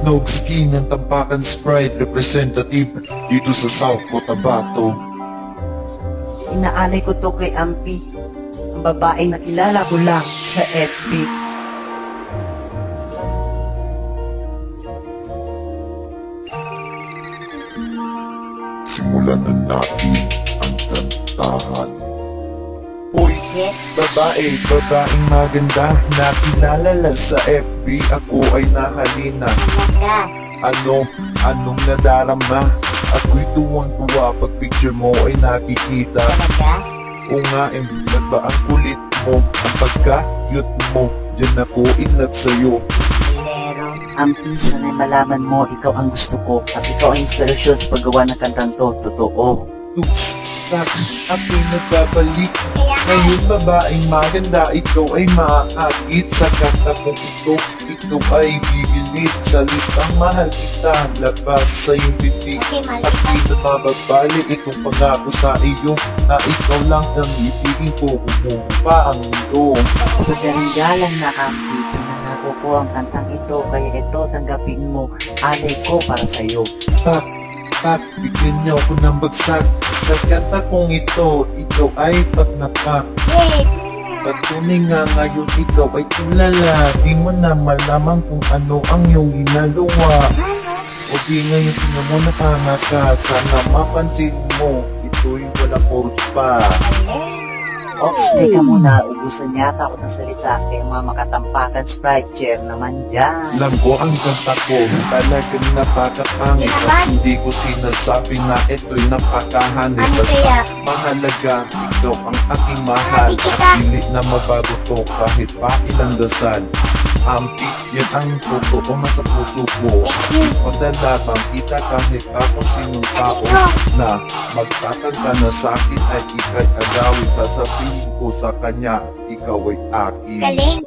Nog skin ng Tampakan Sprite representative dito sa South Cotabato. Inaalay ko to kay Ampi, ang babaeng nakilala ko lang sa FB. Simulan na natin ang kantahan. Uy, babaeng maganda, nakilala lang sa FB, ako ay nahalina. Anong nadarama? Ako'y tuwang-tuwa pag picture mo ay nakikita. O nga, ba ang kulit mo, ang pagka-cute mo, dyan ako in love sa'yo. Ampi, sana'y malaman mo, ikaw ang gusto ko, at ikaw ang inspirasyon sa paggawa ng kantang to, totoo. Oops, ako'y nagbabalik. Ngayon babaeng maganda, ikaw ay maakit sa kanta kong ito. Ikaw ay bibilit, salitang mahal kita, labas sa iyong bibig. At di na mababali itong pangako sa iyo, na ikaw lang ang ibigin ko, kumupa ang mundo. Pagaling-galang na Ampi, pinangako ko ang kantang ito, kaya ito tanggapin mo, alay ko para sa'yo. Bigyan niyo ako ng bagsak sa kanta kong ito, ikaw ay pagnapak. Patunay nga ngayon ikaw ay tulala, di mo na malaman kung ano ang iyong ginagawa. O di ngayon tingnan mo nakanga ka, sana mapansin mo, ito'y walang oras pa. Ops, teka muna, ubusan yata ako ng salita, kaya mga makatampakan Sprite chair naman dyan. Alam ko ang kanta ko, talagang napakapangit. At hindi ko sinasabi na ito'y napakahanip. Basta mahalaga, ikaw ang aking mahal. At hindi na mabago to kahit pa ilang dasal. Ampi, yan ang totoo na sa puso ko. Pagdalabang kita kahit ako sinong tao na magtatanda na sa akin ay ikay agawin. Sasabihin ko sa kanya, ikaw ay akin. Galing!